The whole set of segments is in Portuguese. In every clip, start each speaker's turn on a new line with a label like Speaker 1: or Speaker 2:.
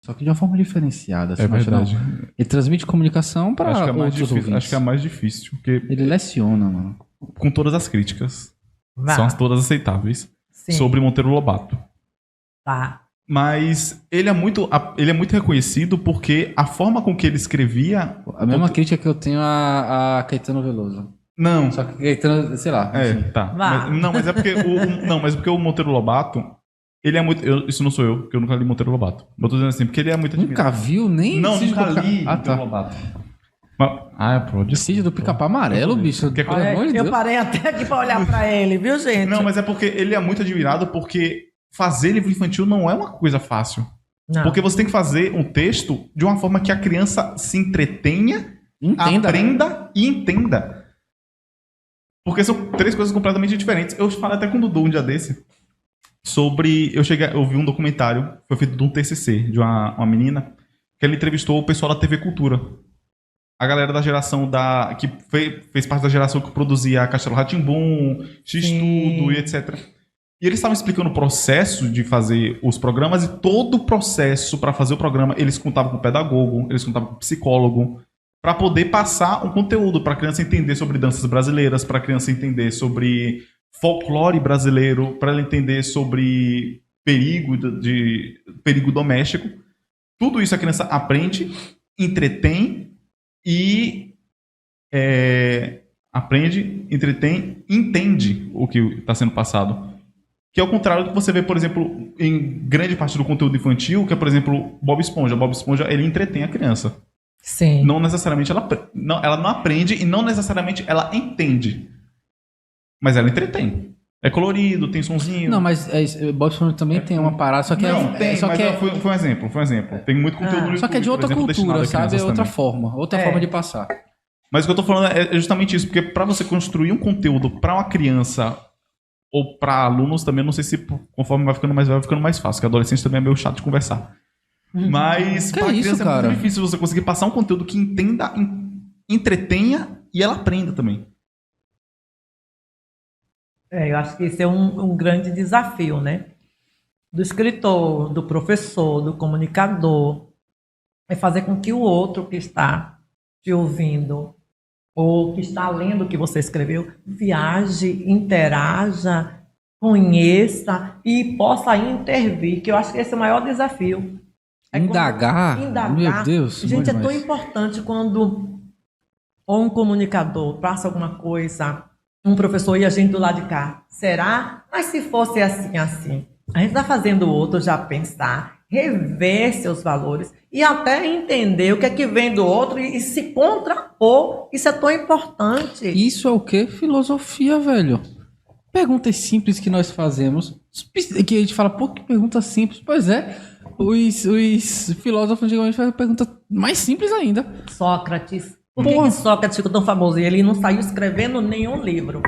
Speaker 1: Só que de uma forma diferenciada. Assim,
Speaker 2: É verdade.
Speaker 1: Ele transmite comunicação para
Speaker 2: Acho que é mais
Speaker 1: outros
Speaker 2: difícil.
Speaker 1: ouvintes.
Speaker 2: Acho que é mais difícil. Porque
Speaker 1: Ele leciona, mano.
Speaker 2: com todas as críticas,
Speaker 3: Vá.
Speaker 2: são todas aceitáveis,
Speaker 3: Sim.
Speaker 2: sobre Monteiro Lobato.
Speaker 3: Tá.
Speaker 2: Mas ele é muito reconhecido porque a forma com que ele escrevia...
Speaker 1: A mesma crítica que eu tenho a Caetano Veloso.
Speaker 2: Não.
Speaker 1: Só que Caetano, sei lá. Assim.
Speaker 2: Tá.
Speaker 3: Vá.
Speaker 2: Mas é porque mas porque o Monteiro Lobato, ele é muito... isso não sou eu, porque eu nunca li Monteiro Lobato. Eu tô dizendo assim, porque ele é muito admirado.
Speaker 1: Nunca viu nem...
Speaker 2: Não,
Speaker 1: Sítio
Speaker 2: nunca
Speaker 1: do
Speaker 2: li
Speaker 1: Pica-
Speaker 2: Monteiro
Speaker 1: tá.
Speaker 2: Lobato. Mas,
Speaker 1: Sítio do Pica-Pau Amarelo, bicho.
Speaker 2: Que
Speaker 1: Pelo
Speaker 2: coisa.
Speaker 1: amor de
Speaker 3: Eu
Speaker 1: Deus.
Speaker 3: parei até aqui pra olhar pra ele, viu, gente?
Speaker 2: Não, mas é porque ele é muito admirado porque fazer livro infantil não é uma coisa fácil.
Speaker 3: Não.
Speaker 2: Porque você tem que fazer um texto de uma forma que a criança se entretenha,
Speaker 1: Entenda.
Speaker 2: aprenda e entenda. Porque são três coisas completamente diferentes. Eu falei até com o Dudu um dia desse sobre... Eu vi um documentário, foi feito de um TCC, de uma menina, que ela entrevistou o pessoal da TV Cultura. A galera da geração que fez parte da geração que produzia Castelo Rá-Tim-Bum, X-Tudo e etc. E eles estavam explicando o processo de fazer os programas, e todo o processo para fazer o programa, eles contavam com o pedagogo, eles contavam com o psicólogo, para poder passar um conteúdo para a criança entender sobre danças brasileiras, para a criança entender sobre folclore brasileiro, para ela entender sobre perigo doméstico. Tudo isso a criança aprende, entretém e aprende, entretém, entende o que está sendo passado. Que é o contrário do que você vê, por exemplo, em grande parte do conteúdo infantil, que é, por exemplo, Bob Esponja. Bob Esponja, ele entretém a criança.
Speaker 3: Sim.
Speaker 2: Não necessariamente ela não aprende e não necessariamente ela entende. Mas ela entretém. É colorido, tem sonzinho.
Speaker 1: Não, mas Bob Esponja também tem uma parada, só que
Speaker 2: Não, tem,
Speaker 1: só
Speaker 2: mas
Speaker 1: que
Speaker 2: foi um exemplo. Tem muito conteúdo no
Speaker 1: só que é de
Speaker 2: YouTube,
Speaker 1: outra
Speaker 2: por exemplo, destinado
Speaker 1: cultura,
Speaker 2: a
Speaker 1: sabe? É
Speaker 2: crianças
Speaker 1: outra
Speaker 2: também.
Speaker 1: forma, forma de passar.
Speaker 2: Mas o que eu tô falando é justamente isso, porque para você construir um conteúdo para uma criança ou para alunos também, não sei se conforme vai ficando mais velho, vai ficando mais fácil, porque adolescente também é meio chato de conversar. Mas
Speaker 1: Que
Speaker 2: para
Speaker 1: isso,
Speaker 2: criança é
Speaker 1: cara?
Speaker 2: muito difícil você conseguir passar um conteúdo que entenda, entretenha e ela aprenda também.
Speaker 3: Eu acho que esse é um grande desafio, né? Do escritor, do professor, do comunicador. É fazer com que o outro que está te ouvindo ou que está lendo o que você escreveu viaje, interaja, conheça e possa intervir, que eu acho que esse é o maior desafio.
Speaker 1: Indagar? Meu Deus, bom
Speaker 3: Gente, é tão
Speaker 1: demais.
Speaker 3: importante quando ou um comunicador passa alguma coisa, um professor e a gente do lado de cá. Será? Mas se fosse assim, assim. A gente está fazendo o outro já pensar, rever seus valores e até entender o que é que vem do outro e se contrapor. Isso é tão importante.
Speaker 1: Isso é o quê? Filosofia, velho. Perguntas simples que nós fazemos, que a gente fala, pô, que pergunta simples. Pois é, os filósofos antigamente faziam perguntas mais simples ainda.
Speaker 3: Sócrates. Por que Sócrates ficou tão famoso? E ele não saiu escrevendo nenhum livro.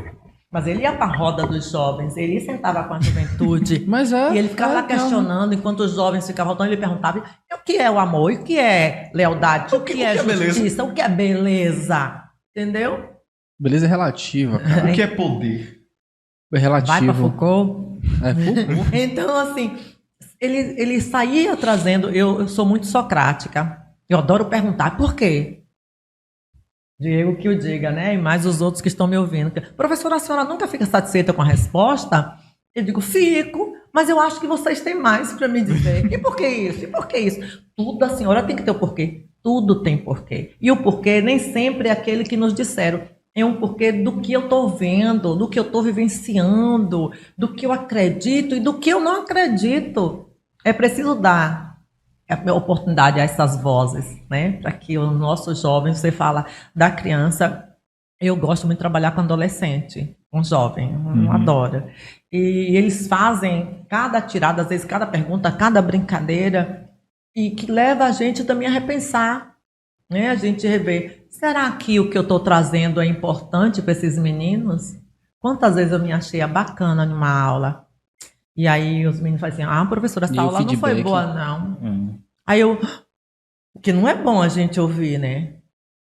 Speaker 3: Mas ele ia para a roda dos jovens, ele sentava com a juventude.
Speaker 1: Mas
Speaker 3: e ele ficava lá questionando, enquanto os jovens ficavam voltando, ele perguntava: e o que é o amor? E o que é lealdade? O que é justiça? O que é beleza? Entendeu?
Speaker 1: Beleza é relativa, cara.
Speaker 2: O que é poder?
Speaker 1: É relativo.
Speaker 3: Vai para Foucault.
Speaker 1: É Foucault.
Speaker 3: Então, assim, ele saía trazendo. Eu sou muito socrática. Eu adoro perguntar por quê. Diego que o diga, né? E mais os outros que estão me ouvindo. Professora, a senhora nunca fica satisfeita com a resposta? Eu digo, fico, mas eu acho que vocês têm mais para me dizer. E por que isso? E por que isso? Tudo a senhora tem que ter o porquê. Tudo tem porquê. E o porquê nem sempre é aquele que nos disseram. É um porquê do que eu estou vendo, do que eu estou vivenciando, do que eu acredito e do que eu não acredito. É preciso dar oportunidade a essas vozes, né? Para que os nossos jovens, você fala da criança, eu gosto muito de trabalhar com adolescente, com jovem, adoro. E eles fazem cada tirada, às vezes cada pergunta, cada brincadeira, e que leva a gente também a repensar, né? A gente rever, será que o que eu estou trazendo é importante para esses meninos? Quantas vezes eu me achei bacana numa aula? E aí os meninos falam assim, professora, essa aula não foi boa, não. Aí eu, que não é bom a gente ouvir, né?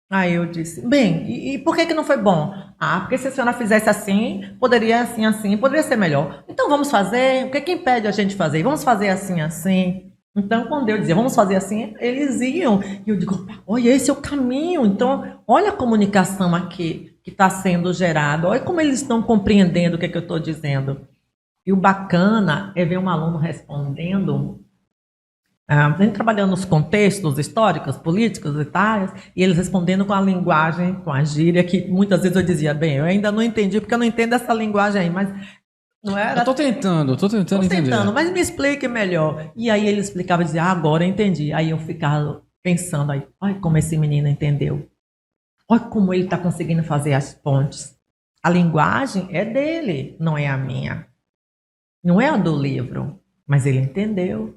Speaker 3: Aí eu disse, bem, e por que não foi bom? Porque se a senhora fizesse assim, poderia assim, poderia ser melhor. Então vamos fazer, o que impede a gente fazer? Vamos fazer assim. Então, quando eu dizia, vamos fazer assim, eles iam. E eu digo, opa, olha, esse é o caminho. Então, olha a comunicação aqui que está sendo gerada. Olha como eles estão compreendendo o que, é que eu estou dizendo. E o bacana é ver um aluno respondendo, a gente trabalhando nos contextos históricos, políticos e tais, e eles respondendo com a linguagem, com a gíria, que muitas vezes eu dizia, bem, eu ainda não entendi, porque eu não entendo essa linguagem aí, mas não era...
Speaker 1: Eu tô tentando entender.
Speaker 3: Mas me explique melhor. E aí ele explicava e dizia, agora eu entendi. Aí eu ficava pensando aí, olha como esse menino entendeu. Olha como ele está conseguindo fazer as pontes. A linguagem é dele, não é a minha. Não é a do livro, mas ele entendeu.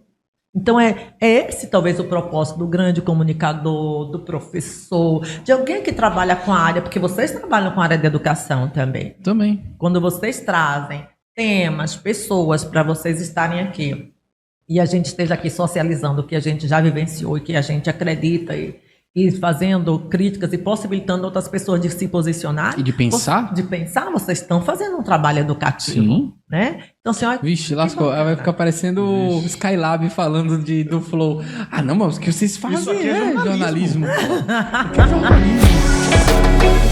Speaker 3: Então é esse talvez o propósito do grande comunicador, do professor, de alguém que trabalha com a área, porque vocês trabalham com a área de educação também.
Speaker 1: Também.
Speaker 3: Quando vocês trazem temas, pessoas para vocês estarem aqui e a gente esteja aqui socializando o que a gente já vivenciou e que a gente acredita e fazendo críticas e possibilitando outras pessoas de se posicionar.
Speaker 1: E de pensar?
Speaker 3: De pensar, vocês estão fazendo um trabalho educativo.
Speaker 1: Sim.
Speaker 3: Né? Então, assim, olha,
Speaker 1: Vixe, lascou. Vai ficar parecendo o Skylab falando do Flow. Ah, não, mas o que vocês fazem
Speaker 2: Isso aqui é
Speaker 1: jornalismo.
Speaker 2: jornalismo.
Speaker 1: Que é jornalismo.